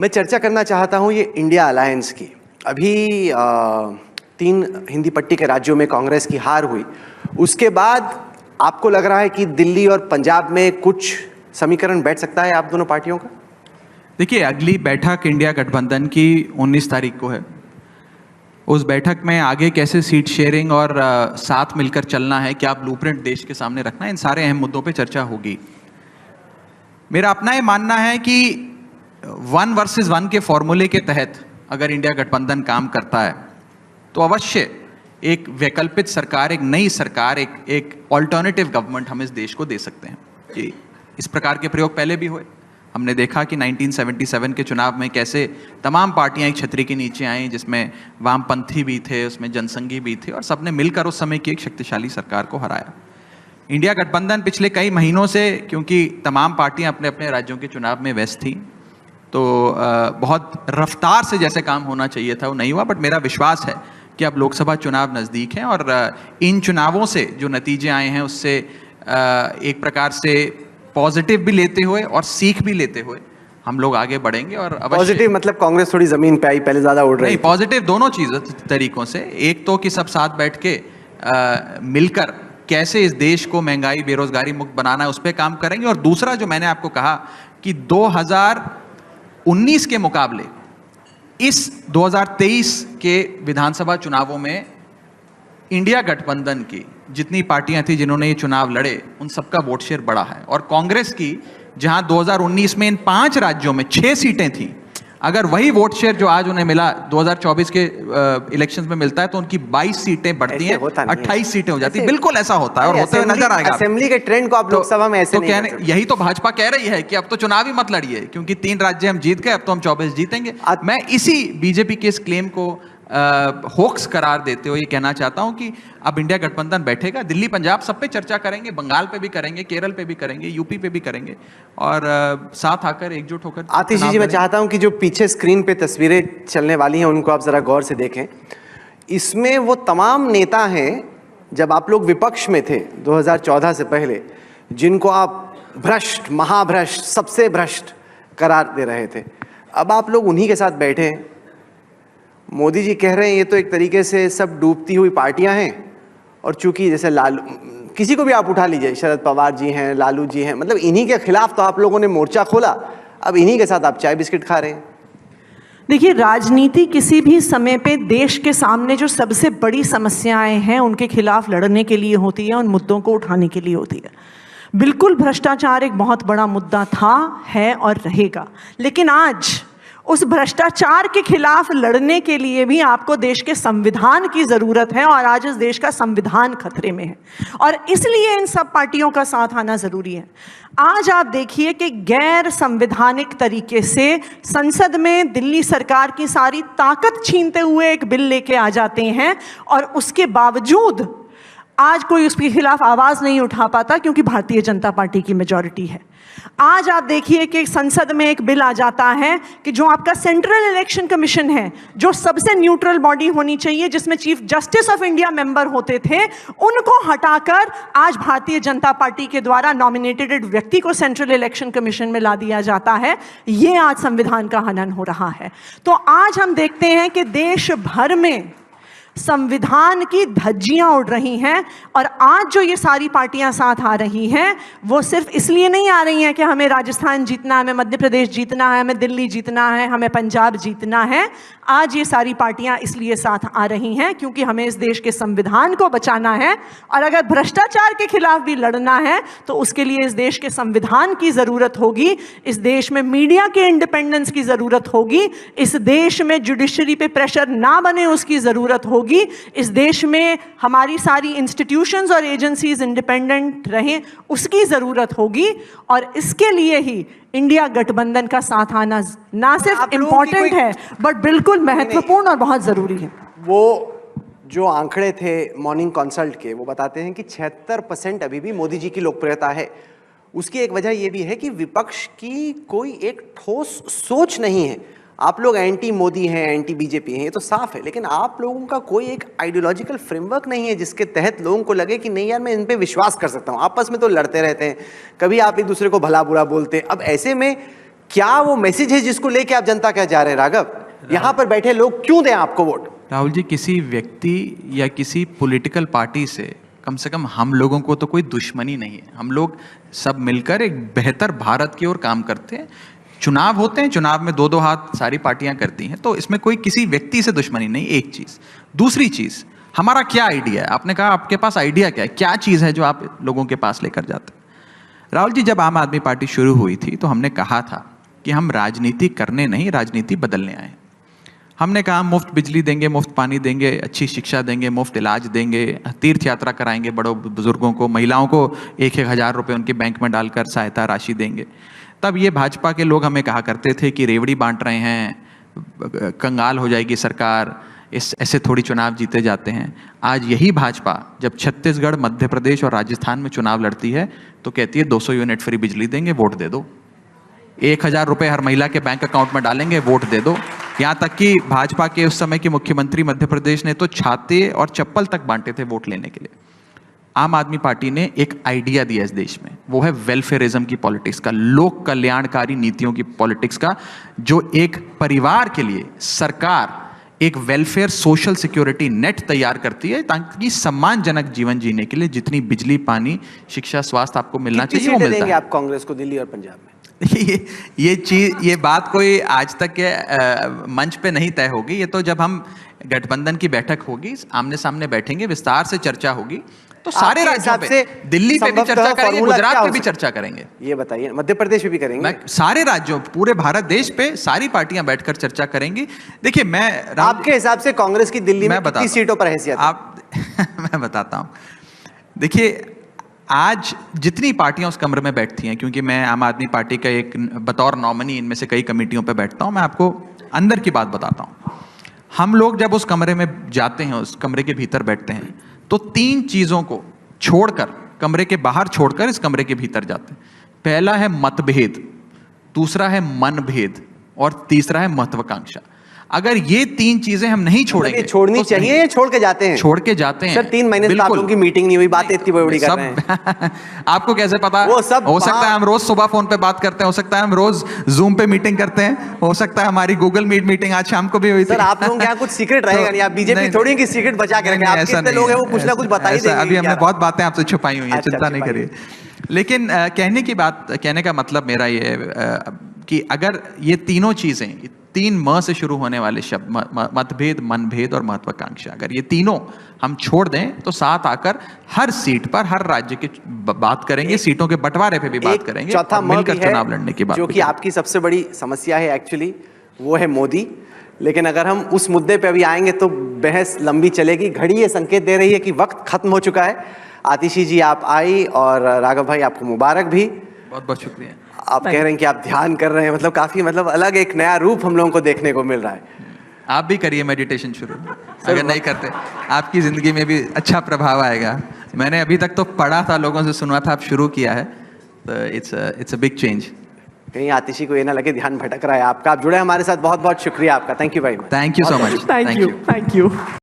मैं चर्चा करना चाहता हूं ये इंडिया अलायंस की। अभी 3 हिंदी पट्टी के राज्यों में कांग्रेस की हार हुई, उसके बाद आपको लग रहा है कि दिल्ली और पंजाब में कुछ समीकरण बैठ सकता है आप दोनों पार्टियों का? देखिए, अगली बैठक इंडिया गठबंधन की 19 तारीख को है। उस बैठक में आगे कैसे सीट शेयरिंग और साथ मिलकर चलना है, क्या ब्लूप्रिंट देश के सामने रखना है, इन सारे अहम मुद्दों पे चर्चा होगी। मेरा अपना ये मानना है कि 1 वर्सेस 1 के फॉर्मूले के तहत अगर इंडिया गठबंधन काम करता है तो अवश्य एक वैकल्पिक सरकार, एक नई सरकार, एक ऑल्टरनेटिव गवर्नमेंट हम इस देश को दे सकते हैं। कि इस प्रकार के प्रयोग पहले भी हुए। हमने देखा कि 1977 के चुनाव में कैसे तमाम पार्टियां एक छतरी के नीचे आई, जिसमें वामपंथी भी थे, उसमें जनसंघी भी थे, और सबने मिलकर उस समय की एक शक्तिशाली सरकार को हराया। इंडिया गठबंधन पिछले कई महीनों से, क्योंकि तमाम पार्टियां अपने अपने राज्यों के चुनाव में व्यस्त थी, तो बहुत रफ्तार से जैसे काम होना चाहिए था वो नहीं हुआ। बट मेरा विश्वास है कि अब लोकसभा चुनाव नज़दीक हैं और इन चुनावों से जो नतीजे आए हैं उससे एक प्रकार से पॉजिटिव भी लेते हुए और सीख भी लेते हुए हम लोग आगे बढ़ेंगे। और पॉजिटिव मतलब कांग्रेस थोड़ी जमीन पे आई, पहले ज्यादा उड़ रही। नहीं, पॉजिटिव दोनों चीज़ों तरीकों से। एक तो कि सब साथ बैठ के मिलकर कैसे इस देश को महंगाई बेरोजगारी मुक्त बनाना है उस पर काम करेंगे। और दूसरा जो मैंने आपको कहा कि 2019 के मुकाबले इस 2023 के विधानसभा चुनावों में इंडिया गठबंधन की जितनी पार्टियां थी जिन्होंने ये चुनाव लड़े, उन सबका वोट शेयर बढ़ा है। और कांग्रेस की जहां 2019 में इन 5 राज्यों में 6 सीटें थीं, अगर वही वोट शेयर जो आज उन्हें मिला 2024 के इलेक्शंस में मिलता है तो उनकी 22 सीटें बढ़ती हैं, 28 सीटें हो जाती हैं। बिल्कुल ऐसा होता है और होते हुए नजर आएगा। असेंबली के ट्रेंड को आप लोकसभा में ऐसे नहीं कहते। यही तो भाजपा कह रही है कि अब तो चुनाव ही मत लड़िए, क्योंकि 3 राज्य हम जीत गए, अब तो हम 24 जीतेंगे। मैं इसी बीजेपी के इस क्लेम को होक्स करार देते हुए ये कहना चाहता हूं कि अब इंडिया गठबंधन बैठेगा, दिल्ली पंजाब सब पे चर्चा करेंगे, बंगाल पे भी करेंगे, केरल पे भी करेंगे, यूपी पे भी करेंगे, और साथ आकर एकजुट होकर। आतिश जी, मैं चाहता हूं कि जो पीछे स्क्रीन पे तस्वीरें चलने वाली हैं उनको आप जरा गौर से देखें। इसमें वो तमाम नेता हैं जब आप लोग विपक्ष में थे 2014 से पहले, जिनको आप भ्रष्ट, महाभ्रष्ट, सबसे भ्रष्ट करार दे रहे थे। अब आप लोग उन्हीं के साथ बैठे हैं। मोदी जी कह रहे हैं ये तो एक तरीके से सब डूबती हुई पार्टियां हैं, और चूंकि जैसे लालू, किसी को भी आप उठा लीजिए, शरद पवार जी हैं, लालू जी हैं, मतलब इन्हीं के खिलाफ तो आप लोगों ने मोर्चा खोला, अब इन्हीं के साथ आप चाय बिस्किट खा रहे हैं। देखिए, राजनीति किसी भी समय पे देश के सामने जो सबसे बड़ी समस्याएं हैं उनके खिलाफ लड़ने के लिए होती है, उन मुद्दों को उठाने के लिए होती है। बिल्कुल भ्रष्टाचार एक बहुत बड़ा मुद्दा था, है और रहेगा, लेकिन आज उस भ्रष्टाचार के खिलाफ लड़ने के लिए भी आपको देश के संविधान की ज़रूरत है, और आज इस देश का संविधान खतरे में है, और इसलिए इन सब पार्टियों का साथ आना ज़रूरी है। आज आप देखिए कि गैर संवैधानिक तरीके से संसद में दिल्ली सरकार की सारी ताकत छीनते हुए एक बिल लेके आ जाते हैं, और उसके बावजूद आज कोई उसके खिलाफ आवाज़ नहीं उठा पाता, क्योंकि भारतीय जनता पार्टी की मेजॉरिटी है। आज आप देखिए कि संसद में एक बिल आ जाता है कि जो आपका सेंट्रल इलेक्शन कमीशन है, जो सबसे न्यूट्रल बॉडी होनी चाहिए, जिसमें chief justice of India member होते थे, उनको हटाकर आज भारतीय जनता पार्टी के द्वारा नॉमिनेटेड व्यक्ति को सेंट्रल इलेक्शन कमीशन में ला दिया जाता है। ये आज संविधान का हनन हो रहा है। तो आज हम देखते हैं कि देश भर में संविधान की धज्जियां उड़ रही हैं, और आज जो ये सारी पार्टियां साथ आ रही हैं वो सिर्फ इसलिए नहीं आ रही हैं कि हमें राजस्थान जीतना है, हमें मध्य प्रदेश जीतना है, हमें दिल्ली जीतना है, हमें पंजाब जीतना है। आज ये सारी पार्टियां इसलिए साथ आ रही हैं क्योंकि हमें इस देश के संविधान को बचाना है, और अगर भ्रष्टाचार के खिलाफ भी लड़ना है तो उसके लिए इस देश के संविधान की ज़रूरत होगी, इस देश में मीडिया के इंडिपेंडेंस की ज़रूरत होगी, इस देश में जुडिशरी पे प्रेशर ना बने उसकी ज़रूरत होगी, इस देश में हमारी सारी इंस्टीट्यूशंस और एजेंसीज इंडिपेंडेंट रहें उसकी ज़रूरत होगी। और इसके लिए ही इंडिया गठबंधन का साथ आना ना सिर्फ इम्पॉर्टेंट है बट बिल्कुल महत्वपूर्ण और बहुत ज़रूरी है। वो जो आंकड़े थे मॉर्निंग कंसल्ट के, वो बताते हैं कि 76% अभी भी मोदी जी की लोकप्रियता है। उसकी एक वजह यह भी है कि विपक्ष की कोई एक ठोस सोच नहीं है। आप लोग एंटी मोदी हैं, एंटी बीजेपी हैं, ये तो साफ है, लेकिन आप लोगों का कोई एक आइडियोलॉजिकल फ्रेमवर्क नहीं है जिसके तहत लोगों को लगे कि नहीं यार मैं इन पे विश्वास कर सकता हूँ। आपस में तो लड़ते रहते हैं, कभी आप एक दूसरे को भला बुरा बोलते हैं। अब ऐसे में क्या वो मैसेज है जिसको लेके आप जनता क्या जा रहे हैं राघव? यहाँ पर बैठे लोग क्यों दें आपको वोट? राहुल जी, किसी व्यक्ति या किसी पॉलिटिकल पार्टी से कम हम लोगों को तो कोई दुश्मनी नहीं है। हम लोग सब मिलकर एक बेहतर भारत की ओर काम करते हैं। चुनाव होते हैं, चुनाव में दो दो हाथ सारी पार्टियां करती हैं, तो इसमें कोई किसी व्यक्ति से दुश्मनी नहीं। एक चीज। दूसरी चीज, हमारा क्या आइडिया है? आपने कहा आपके पास आइडिया क्या है, क्या चीज है जो आप लोगों के पास लेकर जाते हैं? राहुल जी, जब आम आदमी पार्टी शुरू हुई थी तो हमने कहा था कि हम राजनीति करने नहीं, राजनीति बदलने आए। हमने कहा मुफ्त बिजली देंगे, मुफ्त पानी देंगे, अच्छी शिक्षा देंगे, मुफ्त इलाज देंगे, तीर्थ यात्रा कराएंगे बड़ों बुजुर्गों को, महिलाओं को 1-1 हज़ार रुपये उनके बैंक में डालकर सहायता राशि देंगे। तब ये भाजपा के लोग हमें कहा करते थे कि रेवड़ी बांट रहे हैं, कंगाल हो जाएगी सरकार, ऐसे थोड़ी चुनाव जीते जाते हैं। आज यही भाजपा जब छत्तीसगढ़, मध्य प्रदेश और राजस्थान में चुनाव लड़ती है तो कहती है 200 यूनिट फ्री बिजली देंगे, वोट दे दो। 1,000 रुपये हर महिला के बैंक अकाउंट में डालेंगे, वोट दे दो। यहाँ तक कि भाजपा के उस समय के मुख्यमंत्री मध्य प्रदेश ने तो छाते और चप्पल तक बांटे थे वोट लेने के लिए। आम आदमी पार्टी ने एक आइडिया दिया इस देश में, वो है वेलफेयरिज्म की पॉलिटिक्स का, लोक कल्याणकारी नीतियों की पॉलिटिक्स का, जो एक परिवार के लिए सरकार एक वेलफेयर सोशल सिक्योरिटी नेट तैयार करती है ताकि सम्मानजनक जीवन जीने के लिए जितनी बिजली, पानी, शिक्षा, स्वास्थ्य आपको मिलना चाहिए वो मिलता है। आप कांग्रेस को दिल्ली और पंजाब में? ये बात कोई आज तक के मंच पे नहीं तय होगी। ये तो जब हम गठबंधन की बैठक होगी, आमने सामने बैठेंगे, विस्तार से चर्चा होगी, तो सारे राज्यों पे, दिल्ली पे भी चर्चा करेंगे, गुजरात पे भी चर्चा करेंगे। ये बताइए, मध्य प्रदेश में भी करेंगे? सारे राज्यों, पूरे भारत देश पे सारी पार्टियां बैठकर चर्चा करेंगी। देखिए, आपके हिसाब से कांग्रेस की दिल्ली में कितनी सीटों पर हैसियत है? मैं बताता हूं। देखिए, आज जितनी पार्टियां उस कमरे में बैठती हैं, क्योंकि मैं आम आदमी पार्टी का एक बतौर नॉमिनी इनमें से कई कमेटियों पे बैठता हूं, मैं आपको अंदर की बात बताता हूं। हम लोग जब उस कमरे में जाते हैं, उस कमरे के भीतर बैठते हैं, तो 3 चीजों को छोड़कर, कमरे के बाहर छोड़कर इस कमरे के भीतर जाते हैं। पहला है मतभेद, दूसरा है मनभेद और तीसरा है महत्वाकांक्षा। अगर ये 3 चीजें हम नहीं छोड़ेंगे, छोड़नी तो चाहिए या छोड़ के जाते हैं? छोड़ के जाते हैं सर। 3 महीने से आप लोगों की मीटिंग नहीं हुई, बातें इतनी बड़ी कर रहे हैं। आपको कैसे पता? वो सब हो सकता है हम रोज सुबह फोन पे बात करते हैं, हो सकता है हम रोज जूम पे मीटिंग करते हैं, हो सकता है हमारी गूगल मीट मीटिंग आज शाम को भी हुई थी। सर, आप लोगों के यहाँ कुछ सीक्रेट रहेगा नहीं? आप बीजेपी थोड़ी की सीक्रेट बचा के रखें। आप कितने लोग हैं वो कुछ ना कुछ बता ही देंगे। अभी हमने बहुत बातें आपसे छुपाई हुई हैं, चिंता नहीं करिए। लेकिन कहने का मतलब मेरा ये है कि अगर ये तीनों चीजें, 3 म से शुरू होने वाले शब्द, मतभेद, मनभेद और महत्वाकांक्षा, अगर ये तीनों हम छोड़ दें तो साथ आकर हर सीट पर, हर राज्य की बात करेंगे, सीटों के बंटवारे पे भी बात करेंगे, चौथा मिलकर चुनाव लड़ने की बात, जो कि आपकी सबसे बड़ी समस्या है एक्चुअली, वो है मोदी। लेकिन अगर हम उस मुद्दे पे अभी आएंगे तो बहस लंबी चलेगी। घड़ी ये संकेत दे रही है कि वक्त खत्म हो चुका है। आतिशी जी, आप आई, और राघव भाई आपको मुबारक भी। बहुत बहुत शुक्रिया। आप कह रहे हैं कि आप ध्यान कर रहे हैं, मतलब काफी, मतलब अलग एक नया रूप हम लोगों को देखने को मिल रहा है। आप भी करिए मेडिटेशन शुरू, अगर नहीं करते आपकी जिंदगी में भी अच्छा प्रभाव आएगा। मैंने अभी तक तो पढ़ा था, लोगों से सुना था, आप शुरू किया है, तो इट्स अ बिग चेंज। कहीं आतिशी को ये ना लगे ध्यान भटक रहा है आपका। आप जुड़े हमारे साथ, बहुत बहुत शुक्रिया आपका। थैंक यू भाई। Thank you so much. Thank you.